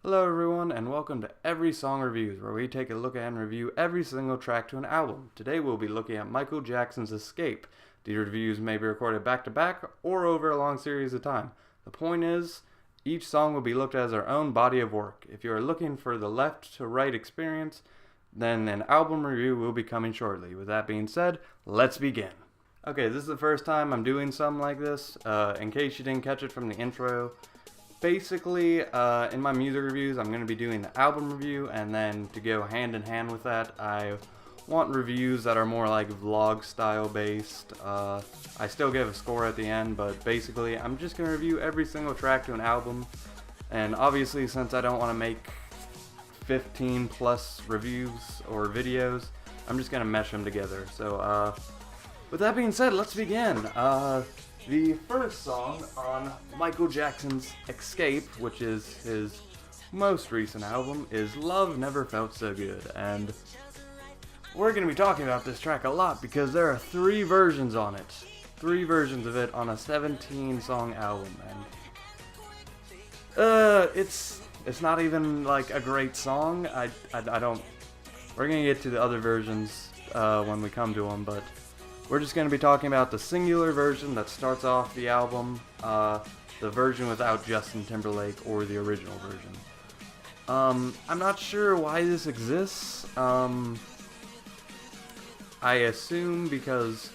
Hello everyone and welcome to Every Song Reviews, where we take a look at and review every single track to an album. Today we'll be looking at Michael Jackson's Xscape. These reviews may be recorded back to back or over a long series of time. The point is, each song will be looked at as their own body of work. If you are looking for the left to right experience, then an album review will be coming shortly. With that being said, let's begin. Okay, this is the first time I'm doing something like this. In case you didn't catch it from the intro, basically, in my music reviews, I'm going to be doing the album review, and then to go hand in hand with that, I want reviews that are more like vlog style based. I still give a score at the end, but basically, I'm just going to review every single track to an album. And obviously, since I don't want to make 15 plus reviews or videos, I'm just going to mesh them together. So, with that being said, let's begin. The first song on Michael Jackson's Xscape, which is his most recent album, is Love Never Felt So Good. And we're going to be talking about this track a lot because there are 3 versions on it. 3 versions of it on a 17-song album. And it's not even like a great song. I don't... We're going to get to the other versions when we come to them, but we're just going to be talking about the singular version that starts off the album, the version without Justin Timberlake, or the original version. I'm not sure why this exists. I assume because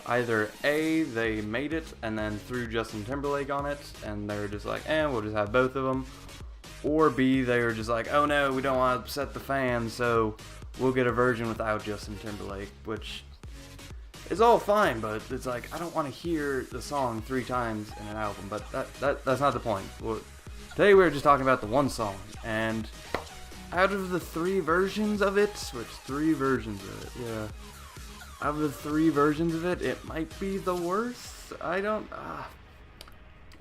either A, they made it and then threw Justin Timberlake on it, and they were just like, we'll just have both of them. Or B, they were just like, oh no, we don't want to upset the fans, so we'll get a version without Justin Timberlake, which... it's all fine, but it's like, I don't want to hear the song 3 times in an album, but that's not the point. Today we're just talking about the one song, and out of the 3 versions of it, which 3 versions of it, yeah, out of the 3 versions of it, it might be the worst.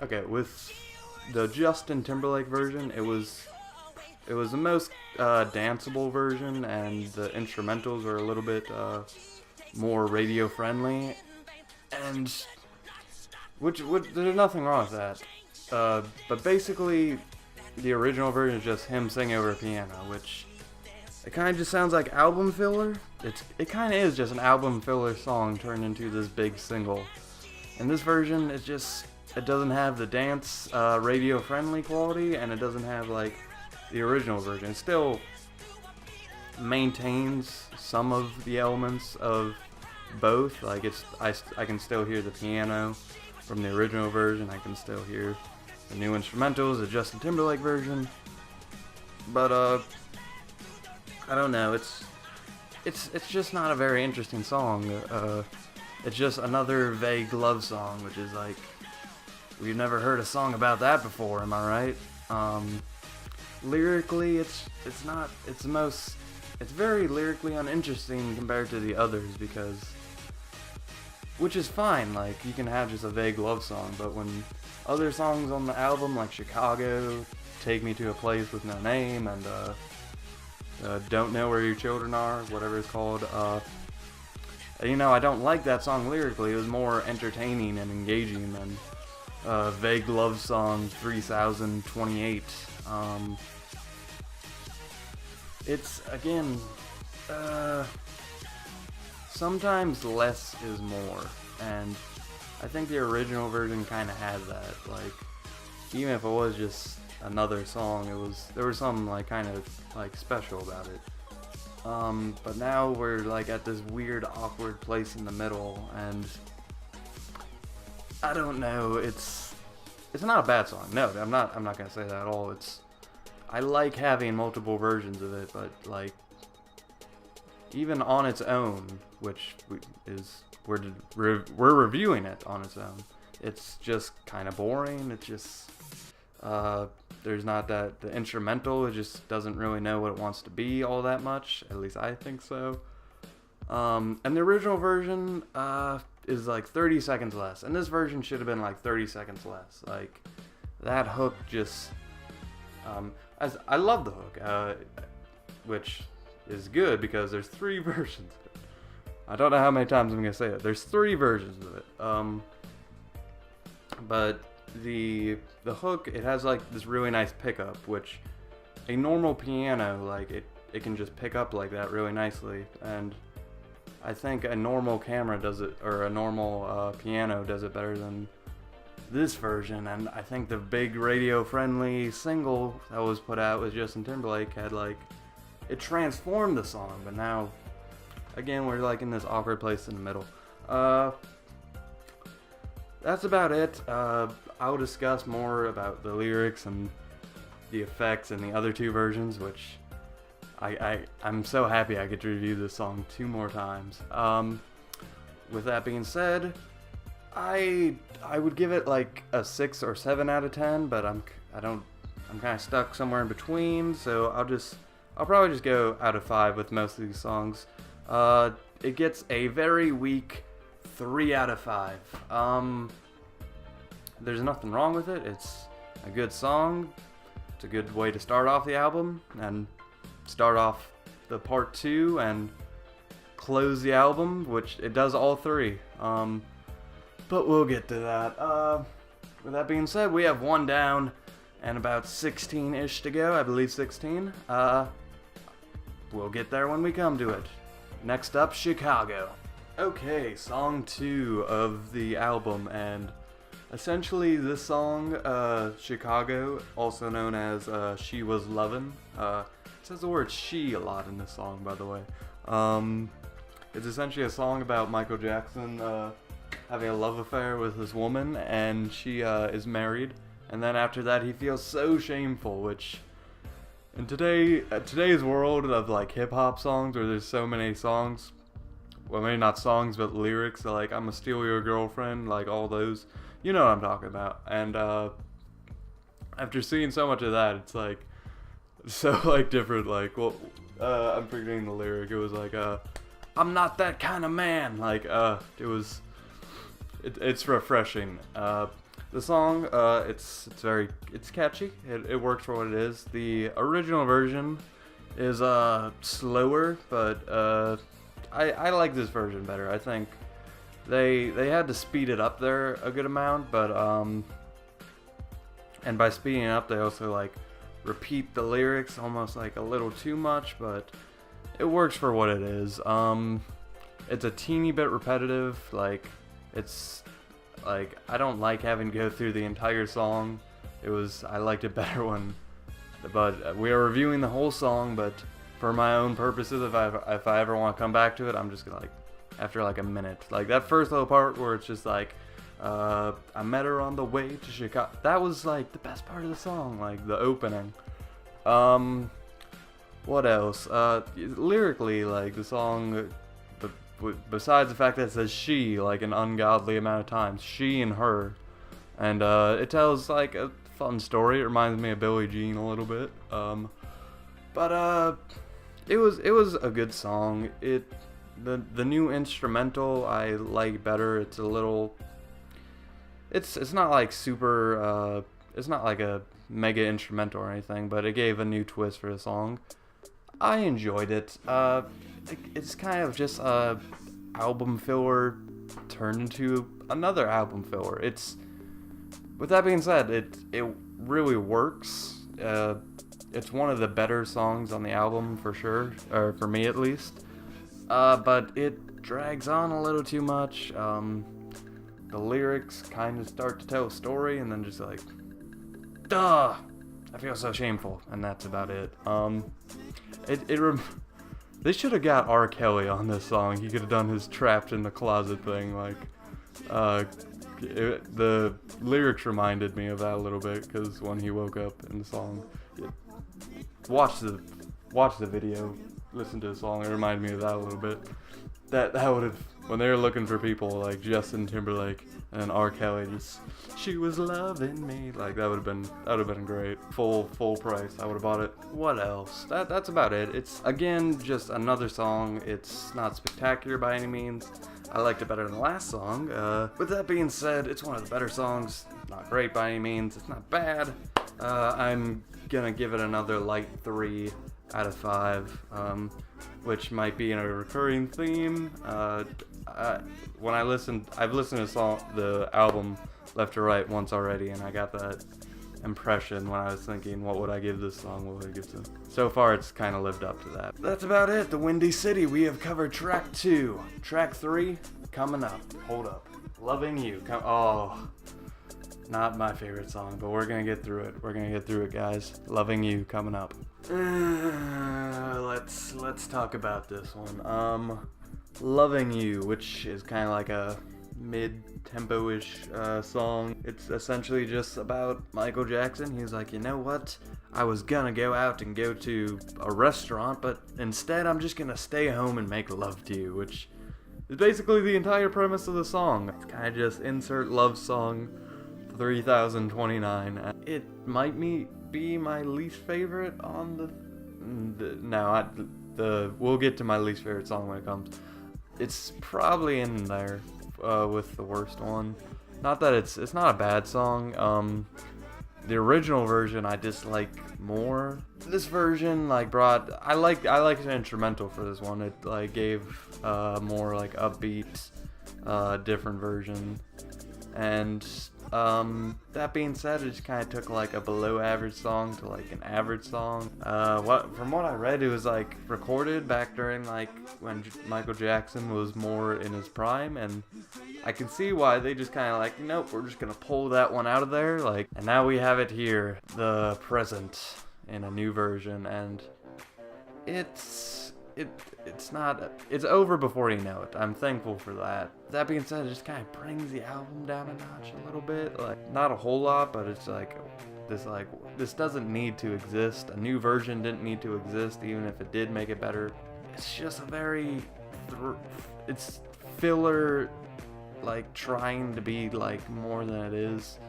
Okay, with the Justin Timberlake version, it was the most danceable version, and the instrumentals are a little bit more radio friendly, and which there's nothing wrong with that, but basically the original version is just him singing over a piano, which it kind of just sounds like album filler. It kind of is just an album filler song turned into this big single. In this version, it doesn't have the dance radio friendly quality, and it doesn't have like the original version. It still maintains some of the elements of both. Like I can still hear the piano from the original version. I can still hear the new instrumentals, the Justin Timberlake version. But I don't know. It's just not a very interesting song. It's just another vague love song, which is like, we've never heard a song about that before. Am I right? Lyrically, it's very lyrically uninteresting compared to the others, which is fine. Like, you can have just a vague love song, but when other songs on the album, like Chicago, Take Me to a Place with No Name, and Don't Know Where Your Children Are, whatever it's called, I don't like that song lyrically. It was more entertaining and engaging than vague love song 3028. It's, again, sometimes less is more, and I think the original version kind of had that. Like, even if it was just another song, there was something like kind of like special about it. But now we're like at this weird, awkward place in the middle, and I don't know. It's not a bad song. No, I'm not gonna say that at all. I like having multiple versions of it, but like, even on its own, which we're reviewing it on its own, it's just kind of boring. It's just there's not the instrumental. It just doesn't really know what it wants to be all that much. At least I think so. And the original version is like 30 seconds less, and this version should have been like 30 seconds less. Like, that hook just I love the hook, which is good because there's 3 versions of it. I don't know how many times I'm gonna say it. There's 3 versions of it. But the hook, it has like this really nice pickup, which a normal piano, like it can just pick up like that really nicely, and I think a normal camera does it, or a normal piano does it better than this version. And I think the big radio-friendly single that was put out with Justin Timberlake had like, it transformed the song, but now, again, we're like in this awkward place in the middle. That's about it. I'll discuss more about the lyrics and the effects in the other two versions, which I'm so happy I get to review this song 2 more times. With that being said, I would give it like a 6 or 7 out of 10, but I'm kind of stuck somewhere in between, so I'll probably just go out of 5 with most of these songs. It gets a very weak 3 out of 5. There's nothing wrong with it. It's a good song. It's a good way to start off the album and start off the part 2 and close the album, which it does all 3. But we'll get to that. With that being said, we have 1 down and about 16-ish to go. I believe 16. We'll get there when we come to it. Next up, Chicago. Okay, song 2 of the album, and essentially this song, Chicago, also known as She Was Lovin'. It says the word she a lot in this song, by the way. It's essentially a song about Michael Jackson having a love affair with this woman, and she is married, and then after that he feels so shameful, which in today's world of like hip-hop songs, where there's so many songs, well, maybe not songs, but lyrics, like "I'ma steal your girlfriend," like all those, you know what I'm talking about. And after seeing so much of that, it's like so like different. Like, well, I'm forgetting the lyric. It was like, "I'm not that kind of man." Like, it's refreshing. The song, it's catchy. It works for what it is. The original version is slower, but I like this version better. I think they had to speed it up there a good amount, but and by speeding it up, they also like repeat the lyrics almost like a little too much, but it works for what it is. It's a teeny bit repetitive. Like, it's like, I don't like having to go through the entire song. I liked it better when, but we are reviewing the whole song, but for my own purposes, if I ever want to come back to it, I'm just gonna like, after like a minute, like that first little part where it's just like, I met her on the way to Chicago. That was like the best part of the song, like the opening. What else? Lyrically, like the song, besides the fact that it says she like an ungodly amount of times, she and her, and it tells like a fun story. It reminds me of Billie Jean a little bit. But it was a good song. The new instrumental I like better. It's a little, it's not like super, it's not like a mega instrumental or anything, but it gave a new twist for the song. I enjoyed it. It's kind of just a album filler turned into another album filler. With that being said, it really works. It's one of the better songs on the album for sure, or for me at least. But it drags on a little too much. The lyrics kind of start to tell a story, and then just like, duh, I feel so shameful, and that's about it. They should have got R. Kelly on this song. He could have done his trapped in the closet thing. Like, the lyrics reminded me of that a little bit, because when he woke up in the song, watch the video, listen to the song. It reminded me of that a little bit. That would have, when they were looking for people like Justin Timberlake and R. Kelly, just she was loving me, like that would have been great. Full price, I would have bought it. What else? That's about it. It's again just another song. It's not spectacular by any means. I liked it better than the last song. With that being said, it's one of the better songs. Not great by any means. It's not bad. I'm gonna give it another light 3 out of 5, which might be in a recurring theme. When I've listened to the album left to right once already, and I got that, impression when I was thinking, what would I give this song? What would I give this? So far, it's kind of lived up to that. That's about it. The Windy City. We have covered track 2. Track 3 coming up. Hold up. Loving You. Oh, not my favorite song, but we're gonna get through it. We're gonna get through it, guys. Loving You coming up. Let's talk about this one. Loving You, which is kind of like a mid-tempo-ish song. It's essentially just about Michael Jackson. He's like, you know what? I was gonna go out and go to a restaurant, but instead I'm just gonna stay home and make love to you, which is basically the entire premise of the song. It's kind of just insert love song 3029. It might be my least favorite on we'll get to my least favorite song when it comes. It's probably in there with the worst one. Not that it's not a bad song. The original version I dislike more. This version I like the instrumental for this one. It gave more upbeat, different version. And that being said, it just kind of took a below average song to an average song. From what I read, it was recorded back during when Michael Jackson was more in his prime, and I can see why they just kind of nope, we're just gonna pull that one out of there. And now we have it here, the present, in a new version, and it's over before you know it. I'm thankful for that. That being said, it just kind of brings the album down a notch a little bit. Not a whole lot, but it's this doesn't need to exist. A new version didn't need to exist, even if it did make it better. It's just a very it's filler, trying to be more than it is,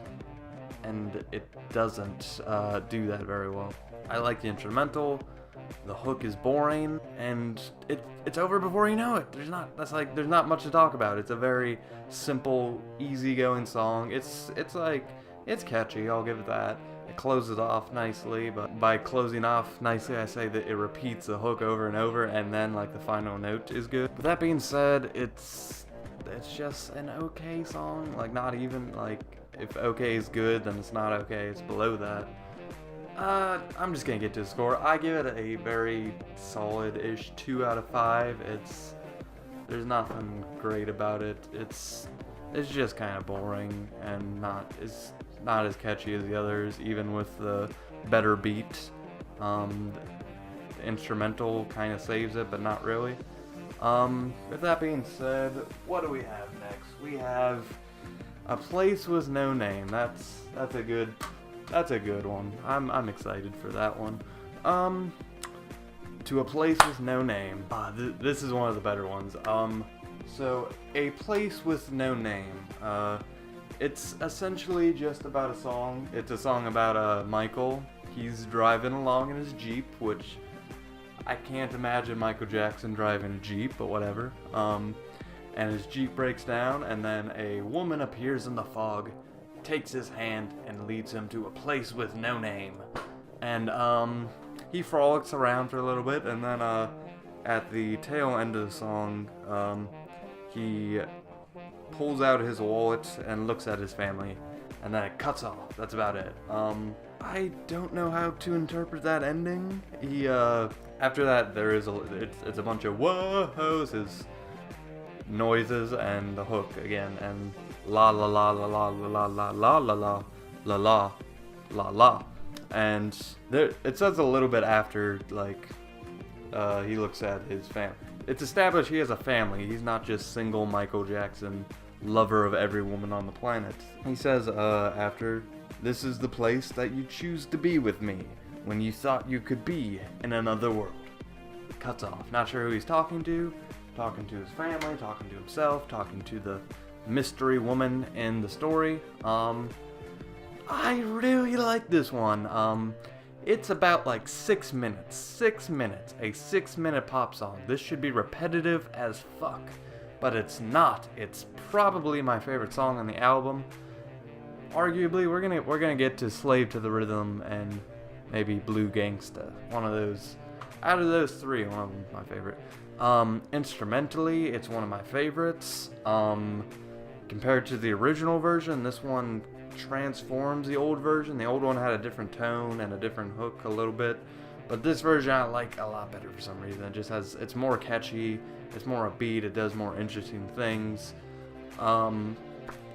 and it doesn't do that very well. I like the instrumental. The hook is boring, and it's over before you know it. There's not much to talk about. It's a very simple, easygoing song. It's catchy. I'll give it that. It closes off nicely, but by closing off nicely, I say that it repeats the hook over and over, and then the final note is good. But that being said, it's just an okay song. Not even if okay is good, then it's not okay. It's below that. I'm just gonna get to the score. I give it a very solid-ish 2 out of 5. There's nothing great about it. It's just kind of boring and not as catchy as the others, even with the better beat. The instrumental kind of saves it, but not really. With that being said, what do we have next? We have A Place With No Name. That's a good one. I'm excited for that one. To A Place With No Name. This is one of the better ones. So A Place With No Name. It's essentially just about a song. It's a song about Michael. He's driving along in his Jeep, which I can't imagine Michael Jackson driving a Jeep, but whatever. And his Jeep breaks down, and then a woman appears in the fog, takes his hand, and leads him to a place with no name. And he frolics around for a little bit, and then at the tail end of the song, he pulls out his wallet and looks at his family, and then it cuts off. That's about it. I don't know how to interpret that ending. He after that it's a bunch of whoa-hos, his noises, and the hook again, and la la la la la la la la la la la la la la, and there it says a little bit after he looks at his family. It's established he has a family. He's not just single Michael Jackson, lover of every woman on the planet. He says after, "This is the place that you choose to be with me when you thought you could be in another world." Cuts off. Not sure who he's talking to. Talking to his family, talking to himself, talking to the mystery woman in the story. I really like this one. It's about 6 minutes. 6 minutes. A 6-minute pop song. This should be repetitive as fuck, but it's not. It's probably my favorite song on the album. Arguably, we're gonna get to Slave to the Rhythm and maybe Blue Gangsta. One of those. Out of those three, one of them's my favorite. Instrumentally, it's one of my favorites. Compared to the original version, this one transforms the old version. The old one had a different tone and a different hook a little bit, but this version I like a lot better for some reason. It just it's more catchy, it's more upbeat, it does more interesting things.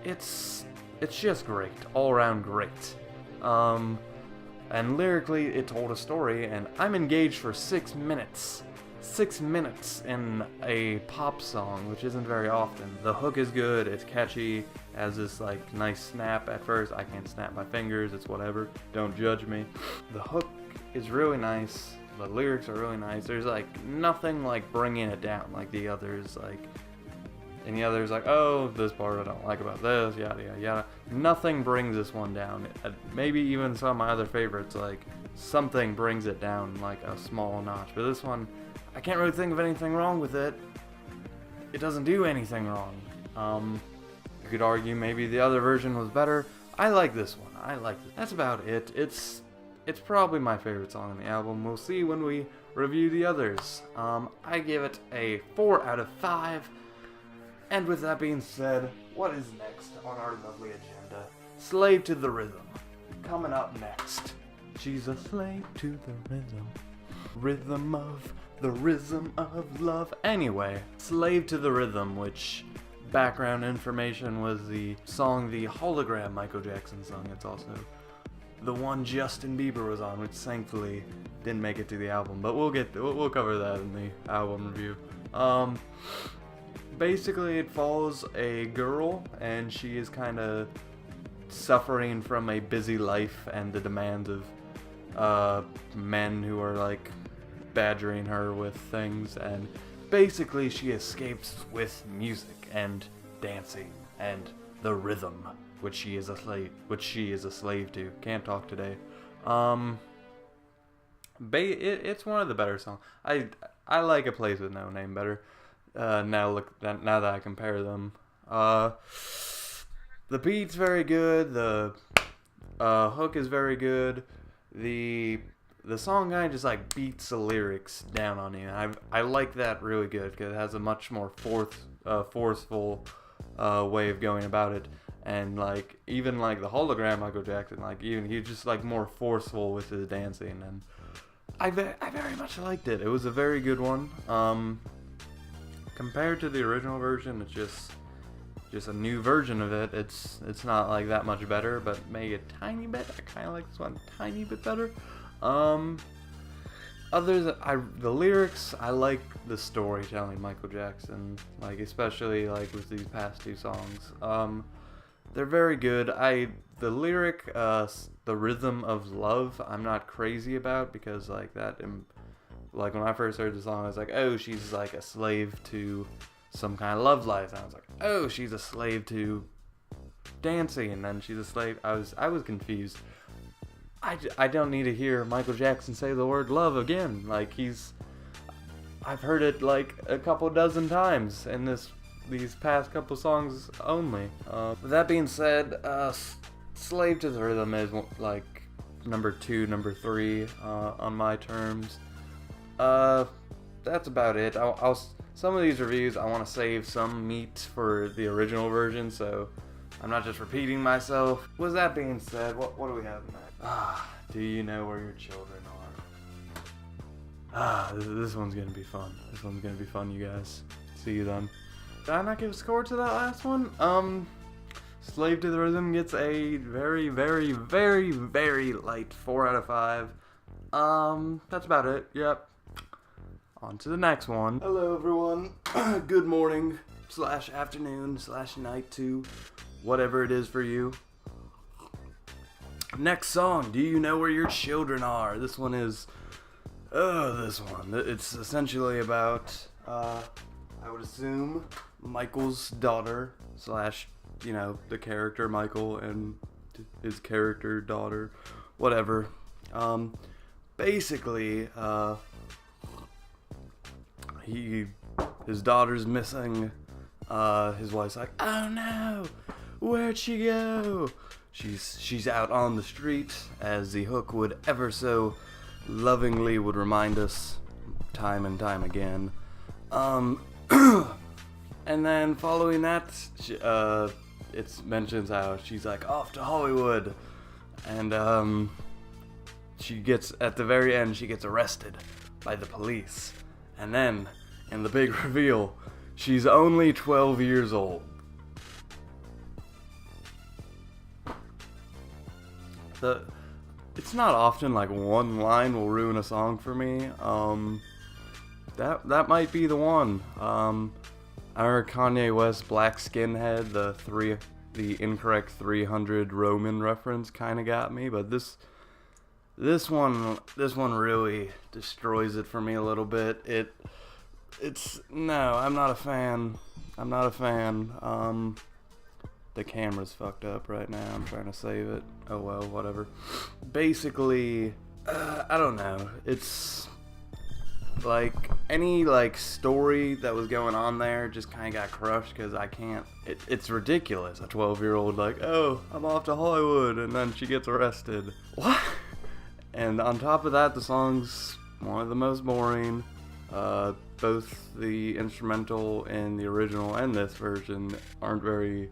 It's just great, all around great. And lyrically, it told a story, and I'm engaged for 6 minutes. 6 minutes in a pop song, which isn't very often. The hook is good, it's catchy, has this like nice snap at first. I can't snap my fingers, it's whatever, don't judge me. The hook is really nice, the lyrics are really nice. There's like nothing like bringing it down like the others, like and the others like, oh, this part I don't like about this, yada yada yada. Nothing brings this one down. Maybe even some of my other favorites, like something brings it down like a small notch, but this one, I can't really think of anything wrong with it. It doesn't do anything wrong. You could argue maybe the other version was better. I like this one. I like it. That's about it. It's probably my favorite song on the album. We'll see when we review the others. I give it a 4 out of 5. And with that being said, what is next on our lovely agenda? Slave to the Rhythm. Coming up next. She's a slave to the rhythm. Rhythm of the rhythm of love. Anyway, Slave to the Rhythm, which background information was the song, the hologram Michael Jackson song. It's also the one Justin Bieber was on, which thankfully didn't make it to the album, but we'll cover that in the album review. Basically it follows a girl, and she is kind of suffering from a busy life and the demands of men who are like badgering her with things, and basically she escapes with music and dancing and the rhythm, which she is a slave to. Can't talk today. It's one of the better songs. I like A Place with No Name better. Now that I compare them, the beat's very good. The hook is very good. The song kind of just like beats the lyrics down on you. I like that really good because it has a much more forceful way of going about it. And like even like the hologram Michael Jackson, like even he's just like more forceful with his dancing, and I very much liked it. It was a very good one. Compared to the original version, it's just a new version of it. It's not like that much better, but maybe a tiny bit. I kind of like this one a tiny bit better. The lyrics, I like the storytelling Michael Jackson, like especially like with these past two songs. They're very good. The lyric, the rhythm of love, I'm not crazy about, because like that, like when I first heard the song, I was like, oh, she's like a slave to some kind of love life. And I was like, oh, she's a slave to dancing, and then she's a slave. I was confused. I don't need to hear Michael Jackson say the word love again. Like I've heard it like a couple dozen times in these past couple songs only. With that being said, Slave to the Rhythm is like number 2, number 3 on my terms. That's about it. Some of these reviews I want to save some meat for the original version, so I'm not just repeating myself. With that being said, what do we have next? Do you know where your children are? This one's gonna be fun. This one's gonna be fun, you guys. See you then. Did I not give a score to that last one? Slave to the Rhythm gets a very, very, very, very light 4 out of 5. That's about it. Yep. On to the next one. Hello, everyone. Good morning / afternoon / night to whatever it is for you. Next song, Do You Know Where Your Children Are? This one is... this one. It's essentially about, I would assume, Michael's daughter / the character Michael and his character daughter. Whatever. Basically, his daughter's missing. His wife's like, oh no, where'd she go? She's out on the street, as the hook would ever so lovingly would remind us time and time again. And then following that, it mentions how she's like off to Hollywood, and she gets, at the very end, she gets arrested by the police, and then in the big reveal, she's only 12 years old. It's not often like one line will ruin a song for me. That might be the one. I heard Kanye West Black Skinhead, the incorrect 300 Roman reference kind of got me, but this one really destroys it for me a little bit. No, I'm not a fan. The camera's fucked up right now. I'm trying to save it. Oh well, whatever. Basically, I don't know. It's like any like story that was going on there just kind of got crushed because I can't. It's ridiculous. A 12-year-old like, oh, I'm off to Hollywood, and then she gets arrested. What? And on top of that, the song's one of the most boring. Both the instrumental and the original and this version aren't very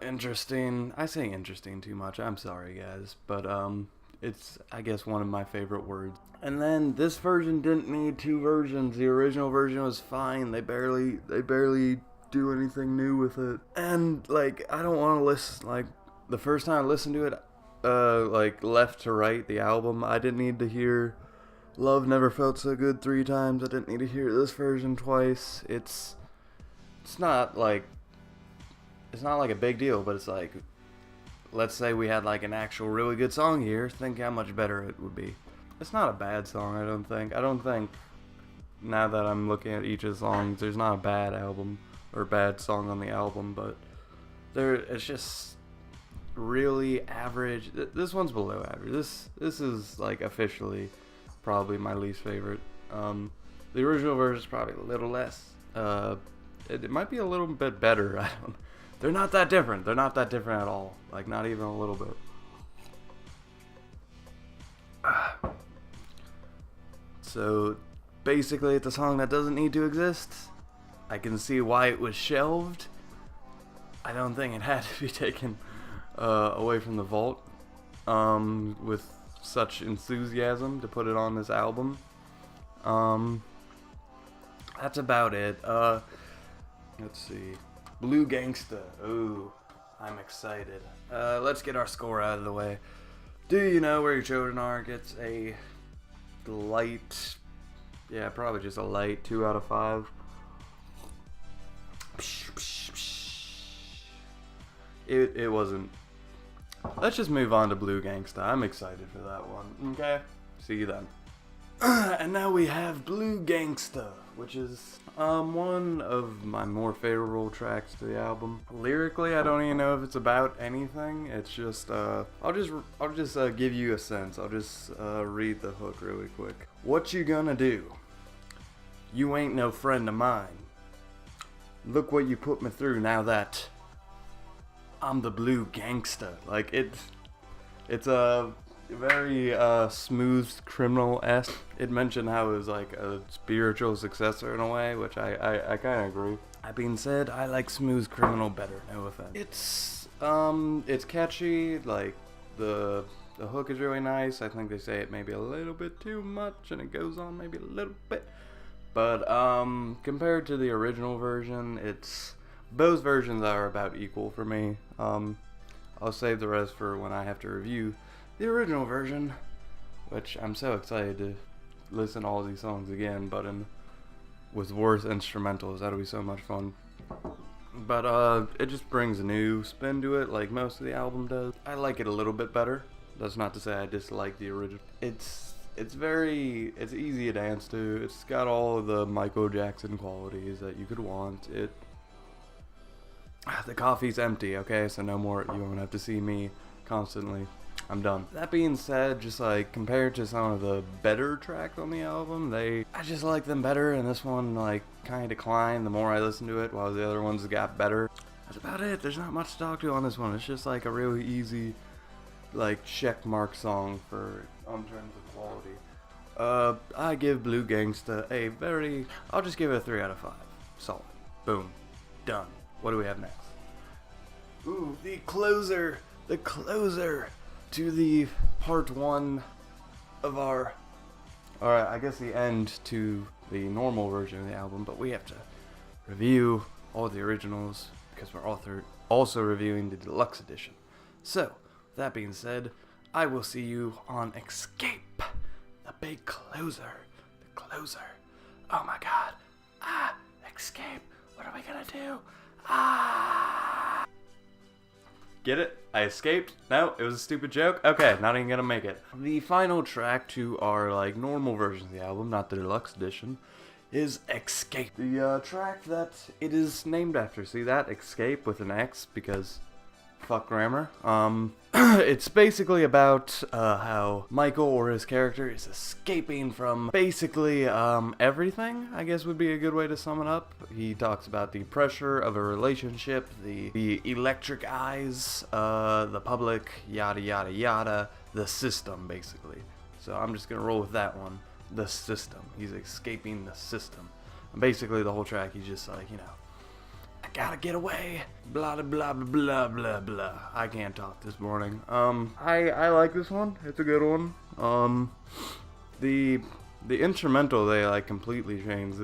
interesting. I say interesting too much. I'm sorry, guys, but it's, I guess, one of my favorite words. And then this version didn't need two versions. The original version was fine. They barely do anything new with it. And like, I don't want to listen. Like, the first time I listened to it, like left to right, the album, I didn't need to hear Love Never Felt So Good 3 times. I didn't need to hear this version twice. It's not like a big deal, but it's like, let's say we had like an actual really good song here, think how much better it would be. It's not a bad song, I don't think, now that I'm looking at each of the songs, there's not a bad album, or bad song on the album, but it's just really average. This one's below average. This is like officially probably my least favorite. The original version is probably a little less. It might be a little bit better, I don't know. They're not that different. They're not that different at all. Like, not even a little bit. So, basically, it's a song that doesn't need to exist. I can see why it was shelved. I don't think it had to be taken away from the vault with such enthusiasm to put it on this album. That's about it. Let's see. Blue Gangsta. Ooh, I'm excited. Let's get our score out of the way. Do You Know Where Your Children Are gets a light, yeah, probably just a light 2 out of 5. It wasn't. Let's just move on to Blue Gangsta. I'm excited for that one. Okay? See you then. And now we have Blue Gangsta, which is one of my more favorable tracks to the album. Lyrically, I don't even know if it's about anything. It's just I'll just give you a sense. I'll just read the hook really quick. What you gonna do? You ain't no friend of mine. Look what you put me through now that I'm the Blue Gangsta. Like, it's a very smooth criminal-esque. It mentioned how it was like a spiritual successor in a way, which I kind of agree. That being said, I like smooth criminal better. No offense. It's catchy. Like the hook is really nice. I think they say it maybe a little bit too much, and it goes on maybe a little bit. But compared to the original version, both versions are about equal for me. I'll save the rest for when I have to review the original version, which I'm so excited to listen to all these songs again, but with worse instrumentals. That'll be so much fun. But it just brings a new spin to it, like most of the album does. I like it a little bit better. That's not to say I dislike the original. It's easy to dance to. It's got all of the Michael Jackson qualities that you could want. The coffee's empty, okay, so no more, you won't have to see me constantly. I'm done. That being said, just like compared to some of the better tracks on the album, I just like them better, and this one like kind of declined the more I listened to it, while the other ones got better. That's about it. There's not much to talk to on this one. It's just like a really easy, like, check mark song on terms of quality. I give Blue Gangsta I'll just give it a 3 out of 5. Solid. Boom. Done. What do we have next? Ooh, the closer to the part 1 of our, alright, I guess the end to the normal version of the album, but we have to review all the originals because we're also reviewing the deluxe edition. So, that being said, I will see you on Xscape, the big closer. The closer. Oh my god. Xscape. What are we gonna do? Get it? I escaped? No, it was a stupid joke? Okay, not even gonna make it. The final track to our, like, normal version of the album, not the deluxe edition, is Xscape. The track that it is named after. See that? Xscape with an X, because fuck grammar. It's basically about how Michael, or his character, is escaping from basically everything, I guess would be a good way to sum it up. He talks about the pressure of a relationship, the electric eyes, the public, yada yada yada, the system basically. So I'm just gonna roll with that one. The system. He's escaping the system. And basically the whole track he's just like, you know, I gotta get away. Blah blah blah blah blah blah. I can't talk this morning. I like this one. It's a good one. The instrumental they like completely changed.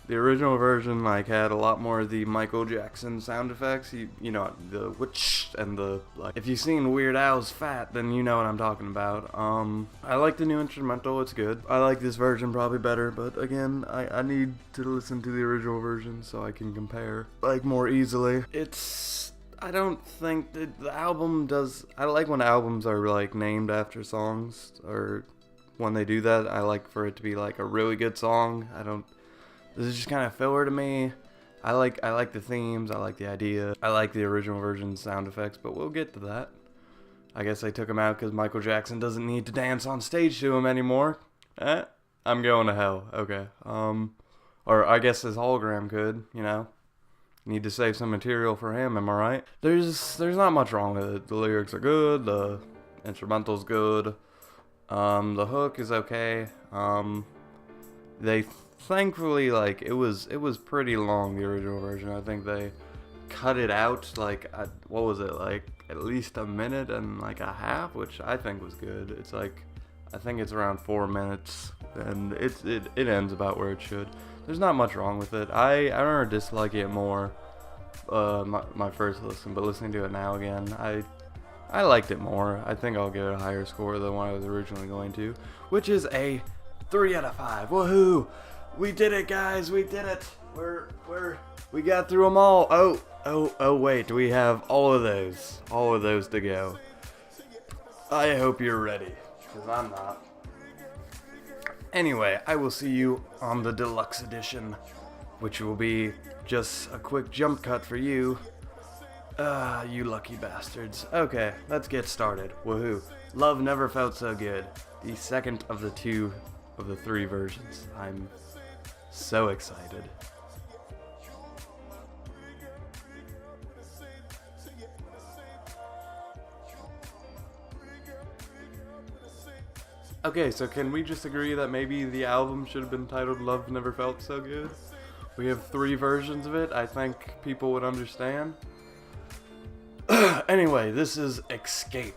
The original version like had a lot more of the Michael Jackson sound effects. You know, the witch and the like. If you've seen Weird Al's Fat, then you know what I'm talking about. I like the new instrumental. It's good. I like this version probably better, but again, I need to listen to the original version so I can compare like more easily. I don't think that the album does. I like when albums are like named after songs, or when they do that. I like for it to be like a really good song. This is just kind of filler to me. I like the themes, I like the idea, I like the original version sound effects, but we'll get to that. I guess they took him out because Michael Jackson doesn't need to dance on stage to him anymore. I'm going to hell. Okay. Or I guess his hologram could, you know. Need to save some material for him, am I right? There's not much wrong with it. The lyrics are good, the instrumental's good, the hook is okay. Thankfully, like, it was pretty long, the original version. I think they cut it out, like, what was it, like, at least a minute and, like, a half, which I think was good. It's, like, I think it's around 4 minutes, and it ends about where it should. There's not much wrong with it. I remember disliking it more, my first listen, but listening to it now again, I liked it more. I think I'll give it a higher score than what I was originally going to, which is a 3 out of 5. Woohoo! We did it, guys. We did it. We got through them all. Oh, wait. We have all of those to go. I hope you're ready, because I'm not. Anyway, I will see you on the deluxe edition, which will be just a quick jump cut for you. You lucky bastards. Okay, let's get started. Woohoo. Love Never Felt So Good. The second of the 3 versions. I'm so excited. Okay, so can we just agree that maybe the album should have been titled Love Never Felt So Good? We have 3 versions of it. I think people would understand. Anyway, this is Xscape.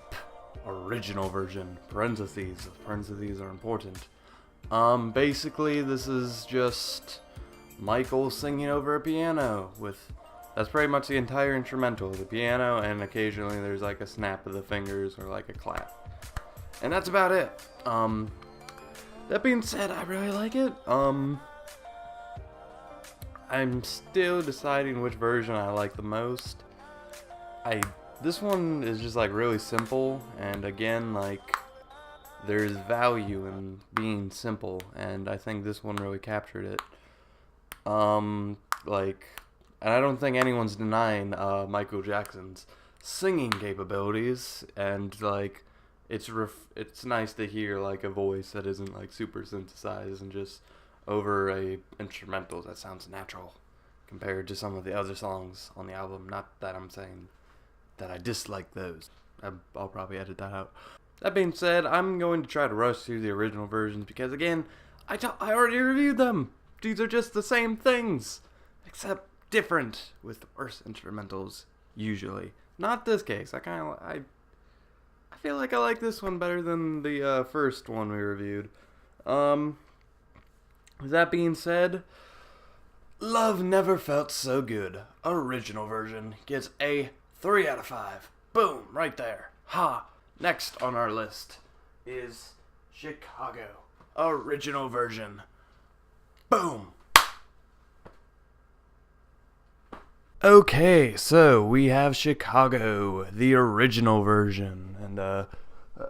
Original version. Parentheses. Parentheses are important. Basically, this is just Michael singing over a piano that's pretty much the entire instrumental, the piano, and occasionally there's like a snap of the fingers or like a clap. And that's about it. That being said, I really like it. I'm still deciding which version I like the most. This one is just like really simple, and again, like, there's value in being simple, and I think this one really captured it. And I don't think anyone's denying Michael Jackson's singing capabilities, and like, it's nice to hear like a voice that isn't like super synthesized and just over a instrumental that sounds natural compared to some of the other songs on the album. Not that I'm saying that I dislike those. I'll probably edit that out. That being said, I'm going to try to rush through the original versions because, again, I already reviewed them. These are just the same things, except different with worse instrumentals. usually. Not this case. I feel like I like this one better than the first one we reviewed. That being said, Love Never Felt So Good, original version, gets a 3 out of 5. Boom, right there. Ha! Next on our list is Chicago, original version. Boom! Okay, so we have Chicago, the original version, and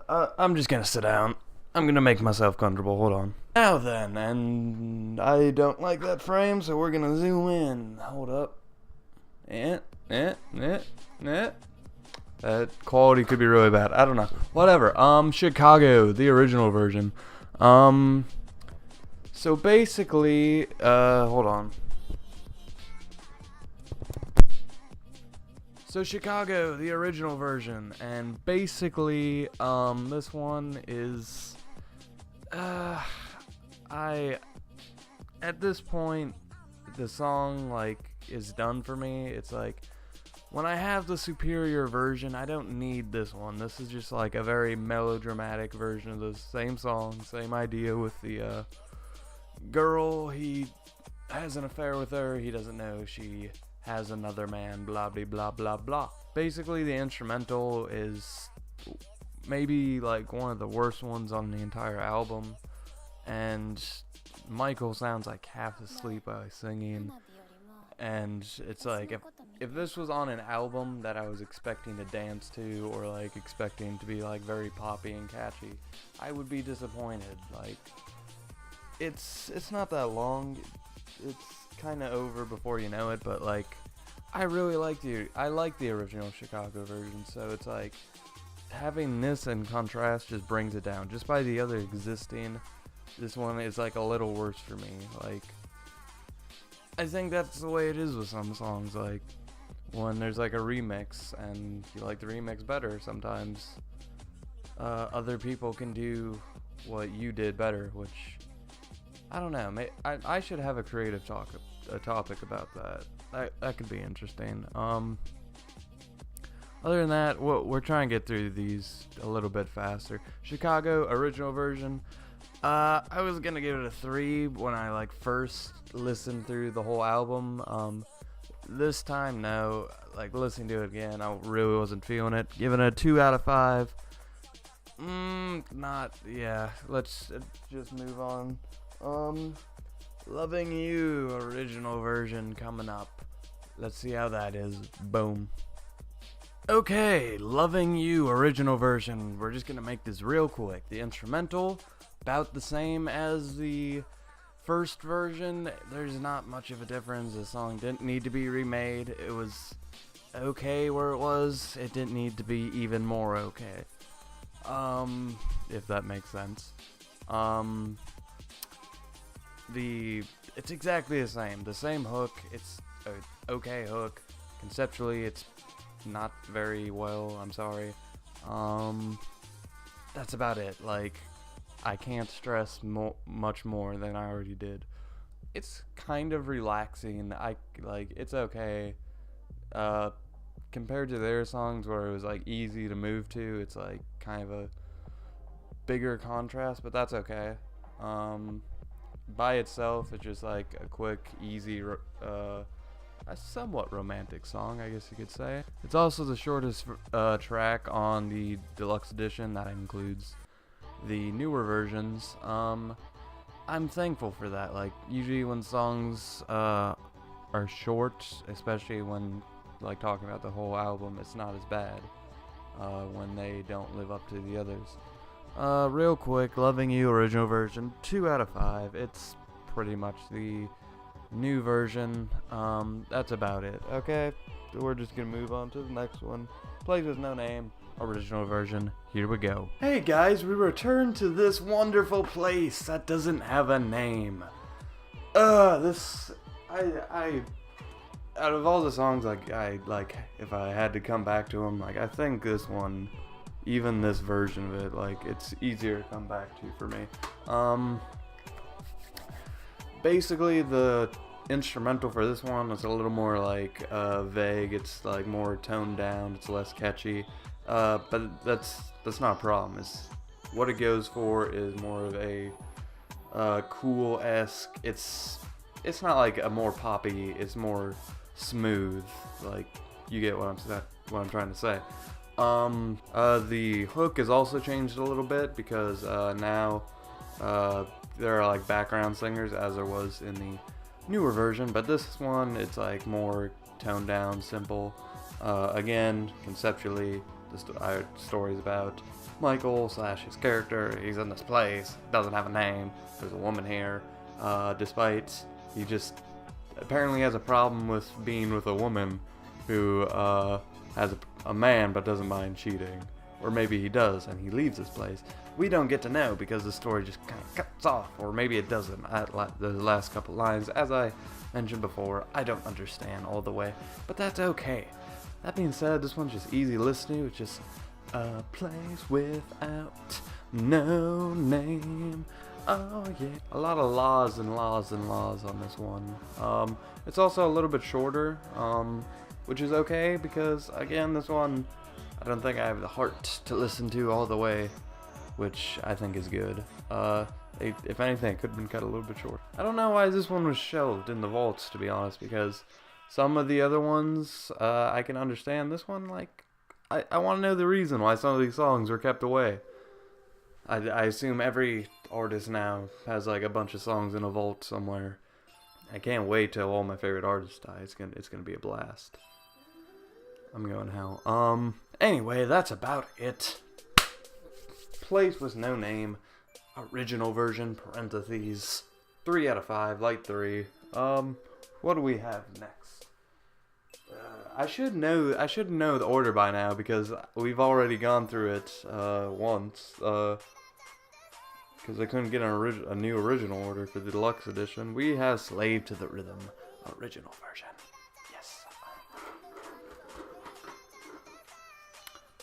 I'm just gonna sit down. I'm gonna make myself comfortable, hold on. Now then, and I don't like that frame, so we're gonna zoom in. Hold up. That quality could be really bad. I don't know. Whatever. Chicago, the original version. So basically, hold on. So Chicago, the original version, and basically, this one is, at this point, the song, like, is done for me. It's like, when I have the superior version, I don't need this one. This is just like a very melodramatic version of the same song, same idea with the, girl, he has an affair with her, he doesn't know she has another man, blah blah blah blah blah. Basically, the instrumental is maybe like one of the worst ones on the entire album, and Michael sounds like half asleep while he's singing, and it's like if this was on an album that I was expecting to dance to, or like expecting to be like very poppy and catchy, I would be disappointed. Like, it's not that long, it's kind of over before you know it, but like, I really like the original Chicago version, so it's like, having this in contrast just brings it down. Just by the other existing, this one is like a little worse for me. Like, I think that's the way it is with some songs, like, when there's like a remix, and you like the remix better, sometimes, other people can do what you did better, which, I don't know, I should have a creative topic about that. That could be interesting. Other than that, we're trying to get through these a little bit faster. Chicago, original version. I was gonna give it a 3 when I like first listened through the whole album. This time, no. Like, listening to it again, I really wasn't feeling it. Giving it a 2 out of 5. Yeah. Let's just move on. Loving You, original version coming up. Let's see how that is. Boom. Okay, Loving You, original version. We're just gonna make this real quick. The instrumental, about the same as the first version. There's not much of a difference. The song didn't need to be remade. It was okay where it was. It didn't need to be even more okay. If that makes sense. It's exactly the same hook. It's an okay hook. Conceptually, it's not very well, I'm sorry. That's about it. Like, I can't stress much more than I already did. It's kind of relaxing. It's okay. Compared to their songs where it was like easy to move to, it's like kind of a bigger contrast, but that's okay. By itself, it's just like a quick, easy, a somewhat romantic song, I guess you could say. It's also the shortest track on the deluxe edition. That includes the newer versions. I'm thankful for that. Like, usually when songs are short, especially when like talking about the whole album, it's not as bad when they don't live up to the others. Real quick, Loving You, original version, 2 out of 5. It's pretty much the new version. That's about it. Okay, so we're just gonna move on to the next one. Place with No Name, original version. Here we go. Hey guys, we return to this wonderful place that doesn't have a name. Out of all the songs, if I had to come back to them, I think this one, even this version of it, it's easier to come back to for me. Basically, the instrumental for this one is a little more like vague. It's like more toned down. It's less catchy. But that's not a problem. It's what it goes for is more of a cool-esque. It's not like a more poppy. It's more smooth. Like, you get what I'm trying to say. The hook is also changed a little bit because now there are like background singers as there was in the newer version, but this one it's like more toned down, simple. Again, conceptually, the story's about Michael / his character. He's in this place, doesn't have a name. There's a woman here. Despite he just apparently has a problem with being with a woman who has a man but doesn't mind cheating. Or maybe he does and he leaves this place. We don't get to know because the story just kind of cuts off. Or maybe it doesn't at the last couple lines. As I mentioned before, I don't understand all the way. But that's okay. That being said, this one's just easy listening. It's just a place without no name. Oh yeah. A lot of laws and laws and laws on this one. It's also a little bit shorter. Which is okay because, again, this one I don't think I have the heart to listen to all the way, which I think is good. If anything, it could have been cut a little bit short. I don't know why this one was shelved in the vaults, to be honest, because some of the other ones I can understand. This one, like, I want to know the reason why some of these songs were kept away. I assume every artist now has like a bunch of songs in a vault somewhere. I can't wait till all my favorite artists die. It's gonna be a blast. I'm going hell. Anyway, that's about it. Place with no name. Original version, parentheses. 3 out of 5, light 3. What do we have next? I should know the order by now because we've already gone through it once. Because I couldn't get a new original order for the deluxe edition. We have Slave to the Rhythm, original version. Yes.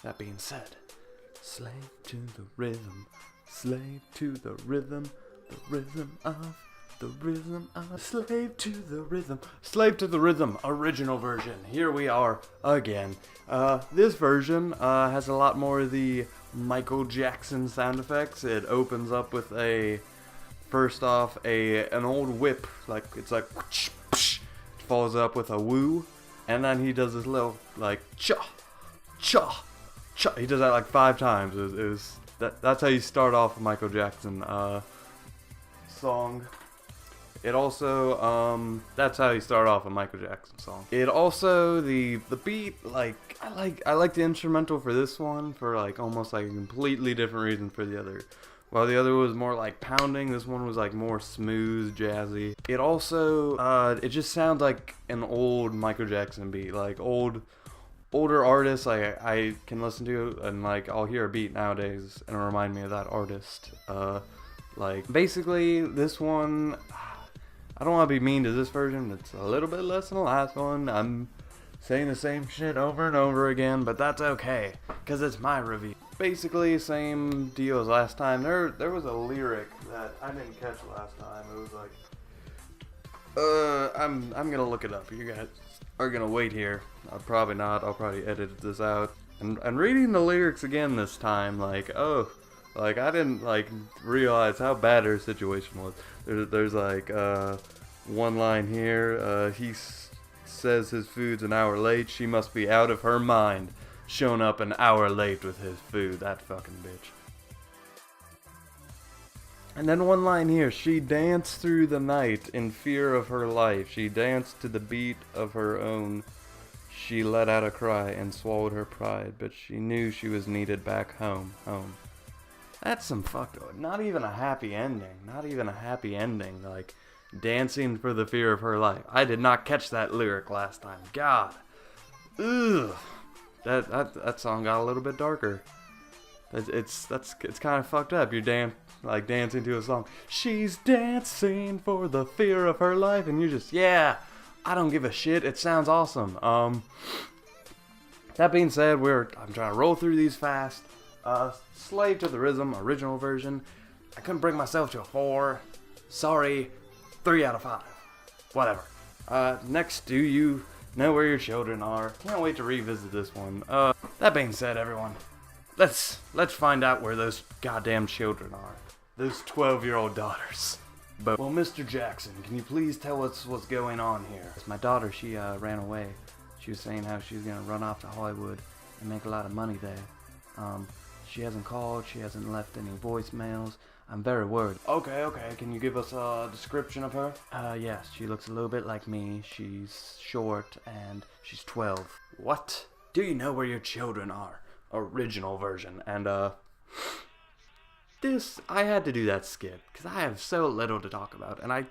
That being said, slave to the rhythm, slave to the rhythm of, slave to the rhythm, original version. Here we are again. This version has a lot more of the Michael Jackson sound effects. It opens up with first off an old whip, like it's like whoosh, whoosh. It follows up with a woo, and then he does this little like cha cha. He does that like 5 times. That's how you start off a Michael Jackson song. It also that's how you start off a Michael Jackson song. It also the beat, like I like the instrumental for this one for like almost like a completely different reason for the other. While the other was more like pounding, this one was like more smooth, jazzy. It also it just sounds like an old Michael Jackson beat, like older artists I can listen to, and like I'll hear a beat nowadays and it'll remind me of that artist. Like basically this one, I don't want to be mean to this version. It's a little bit less than the last one. I'm saying the same shit over and over again, but that's okay because it's my review. Basically same deal as last time. There was a lyric that I didn't catch last time. It was like I'm gonna look it up. You guys are gonna wait here. I'll probably not. I'll probably edit this out. And reading the lyrics again this time, like, oh, like I didn't like realize how bad her situation was. There's like one line here. He says his food's an hour late. She must be out of her mind. Shown up an hour late with his food. That fucking bitch. And then one line here. She danced through the night in fear of her life. She danced to the beat of her own. She let out a cry and swallowed her pride, but she knew she was needed back home. That's some fucked up. Not even a happy ending. Like, dancing for the fear of her life. I did not catch that lyric last time. God. Ugh. That song got a little bit darker. It's kind of fucked up. You're dancing to a song. She's dancing for the fear of her life, and you're just, yeah, I don't give a shit. It sounds awesome. That being said, I'm trying to roll through these fast. Slave to the Rhythm, original version. I couldn't bring myself to a 4. Sorry, 3 out of 5. Whatever. Next, do you know where your children are? Can't wait to revisit this one. That being said, everyone, let's find out where those goddamn children are. Those 12-year-old daughters. But, well, Mr. Jackson, can you please tell us what's going on here? My daughter, she ran away. She was saying how she was gonna run off to Hollywood and make a lot of money there. She hasn't called, she hasn't left any voicemails. I'm very worried. Okay, can you give us a description of her? Yes, she looks a little bit like me. She's short and she's 12. What? Do you know where your children are? Original version. And, I had to do that skit, because I have so little to talk about, and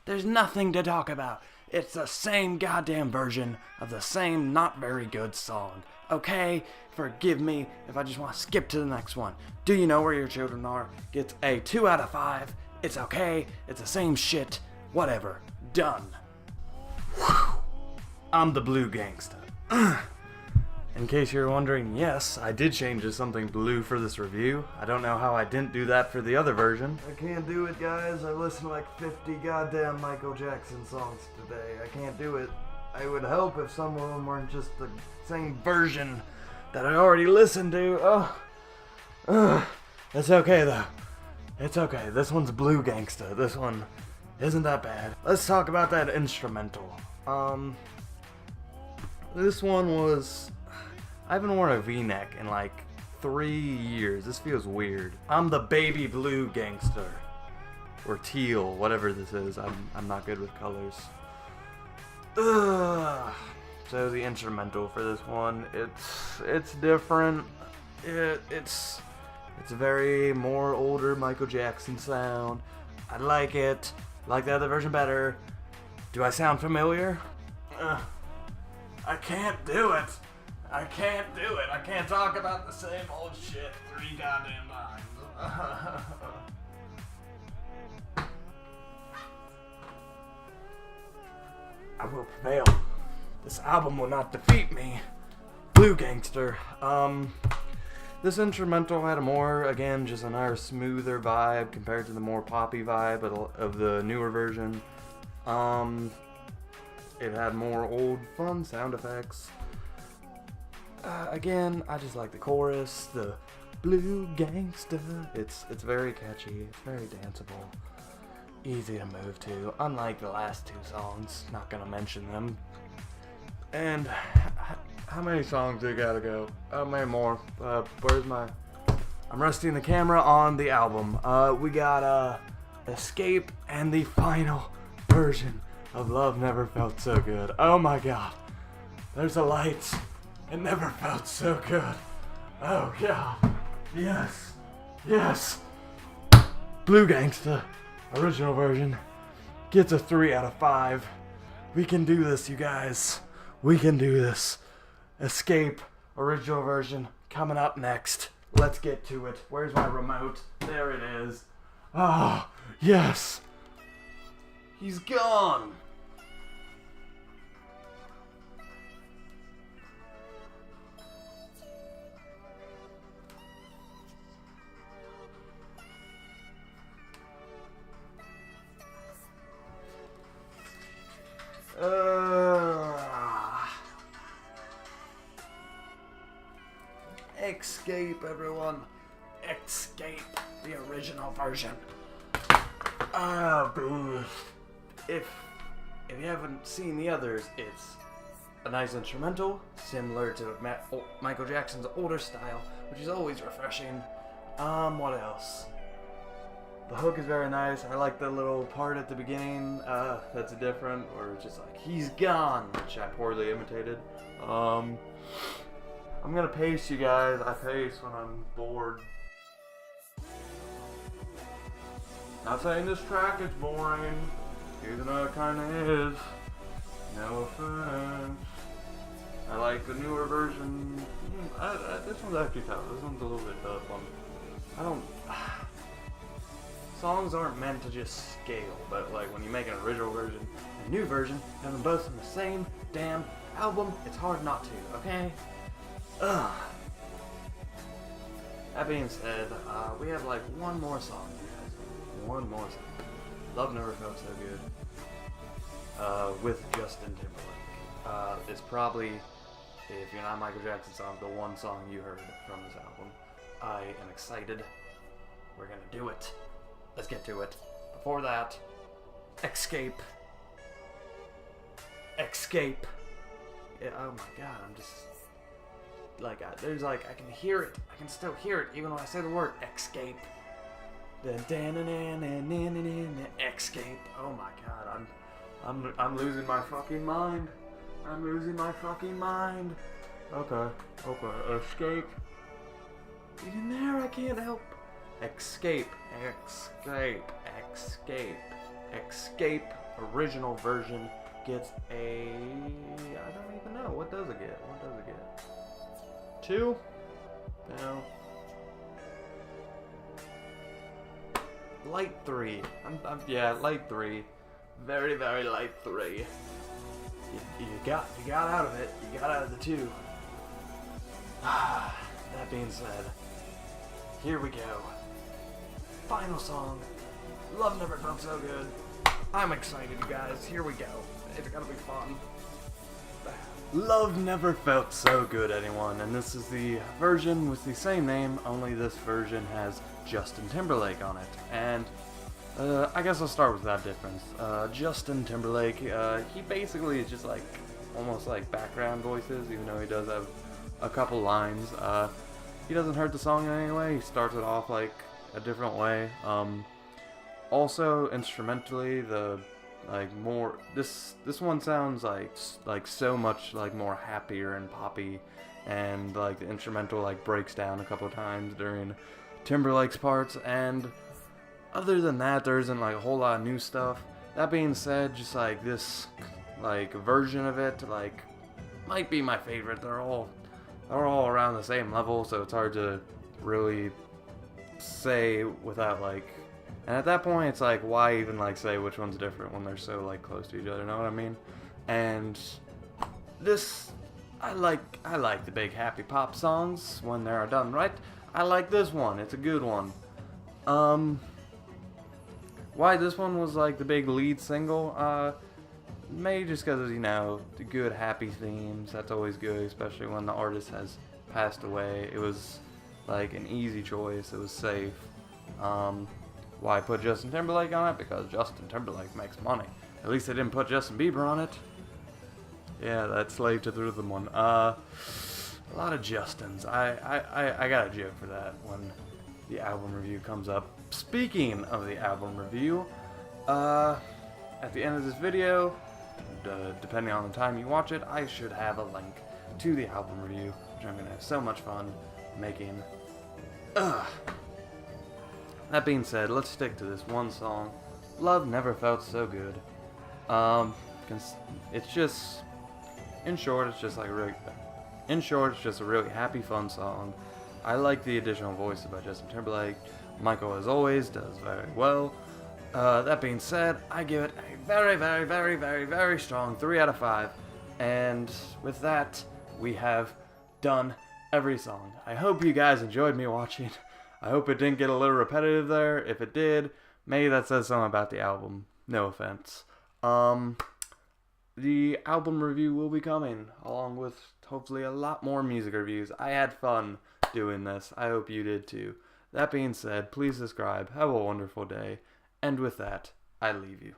there's nothing to talk about. It's the same goddamn version of the same not very good song. Okay? Forgive me if I just want to skip to the next one. Do you know where your children are? Gets a 2 out of 5. It's okay. It's the same shit. Whatever. Done. Whew. I'm the blue gangsta. In case you're wondering, yes, I did change to something blue for this review. I don't know how I didn't do that for the other version. I can't do it, guys. I listened to like 50 goddamn Michael Jackson songs today. I can't do it. I would help if some of them weren't just the same version that I already listened to. It's okay though. It's okay. This one's blue gangsta. This one isn't that bad. Let's talk about that instrumental. This one was... I haven't worn a V-neck in like 3 years. This feels weird. I'm the baby blue gangster. Or teal, whatever this is. I'm not good with colors. Ugh. So the instrumental for this one, it's different. It's very more older Michael Jackson sound. I like it. I like the other version better. Do I sound familiar? I can't do it. I can't do it. I can't talk about the same old shit 3 goddamn times. I will prevail. This album will not defeat me. Blue Gangster. This instrumental had a more, again, just a nice smoother vibe compared to the more poppy vibe of the newer version. It had more old fun sound effects. Again, I just like the chorus, the blue gangsta. It's very catchy, it's very danceable, easy to move to, unlike the last 2 songs, not gonna mention them. And how many songs do we gotta go? Maybe more. Where's my... I'm resting the camera on the album. We got Xscape and the final version of Love Never Felt So Good. Oh my god. There's a light. It never felt so good. Oh god. Yes. Yes. Blue Gangsta, original version, gets a 3 out of 5. We can do this, you guys. We can do this. Xscape, original version, coming up next. Let's get to it. Where's my remote? There it is. Ah, yes. He's gone. Xscape, everyone. Xscape, the original version. Boo. If you haven't seen the others, it's a nice instrumental, similar to Michael Jackson's older style, which is always refreshing. What else? The hook is very nice. I like the little part at the beginning, that's different, where it's just like, he's gone, which I poorly imitated. I'm gonna pace, you guys. I pace when I'm bored. Not saying this track is boring, even though it kinda is. No offense. I like the newer version. This one's actually tough. This one's a little bit tough. Songs aren't meant to just scale, but like when you make an original version and a new version, have them both on the same damn album, it's hard not to, okay? Ugh. That being said, we have like one more song, you guys. One more song. Love Never Felt So Good. With Justin Timberlake. It's probably, if you're not a Michael Jackson song, the one song you heard from this album. I am excited. We're gonna do it. Let's get to it. Before that, Xscape. Xscape. Yeah, oh my god, I'm just like, I can hear it. I can still hear it even when I say the word Xscape. Xscape. Oh my god, I'm losing my fucking mind. I'm losing my fucking mind. Okay, Xscape. Get in there, I can't help. Xscape. Original version gets a, I don't even know. What does it get? 2? No. Light 3. Yeah, light 3. Very, very light 3. You got out of it. You got out of the 2. That being said, here we go. Final song. Love Never Felt So Good. I'm excited, you guys. Here we go. It's gonna be fun. Love Never Felt So Good, anyone. And this is the version with the same name, only this version has Justin Timberlake on it. And I guess I'll start with that difference. Justin Timberlake, he basically is just like almost like background voices, even though he does have a couple lines. He doesn't hurt the song in any way. He starts it off like a different way. Also, instrumentally, the like more this one sounds like so much like more happier and poppy, and like the instrumental like breaks down a couple times during Timberlake's parts. And other than that, there isn't like a whole lot of new stuff. That being said, just like this like version of it like might be my favorite. They're all around the same level, so it's hard to really say without like, and at that point it's like, why even like say which one's different when they're so like close to each other, know what I mean? And this, I like the big happy pop songs when they're done right. I like this one, it's a good one. Why this one was like the big lead single, maybe just because, you know, the good happy themes, that's always good, especially when the artist has passed away. It was like an easy choice, it was safe. Why put Justin Timberlake on it? Because Justin Timberlake makes money. At least they didn't put Justin Bieber on it. Yeah, that Slave to the Rhythm one. A lot of Justins. I got a joke for that when the album review comes up. Speaking of the album review, at the end of this video, depending on the time you watch it, I should have a link to the album review, which I'm going to have so much fun making. That being said, let's stick to this one song. Love Never Felt So Good. It's just, in short, it's just a really happy, fun song. I like the additional voice by Justin Timberlake. Michael, as always, does very well. That being said, I give it a very, very, very, very, very strong 3 out of 5. And with that, we have done every song. I hope you guys enjoyed me watching. I hope it didn't get a little repetitive there. If it did, maybe that says something about the album. No offense. The album review will be coming, along with hopefully a lot more music reviews. I had fun doing this. I hope you did too. That being said, please subscribe. Have a wonderful day. And with that, I leave you.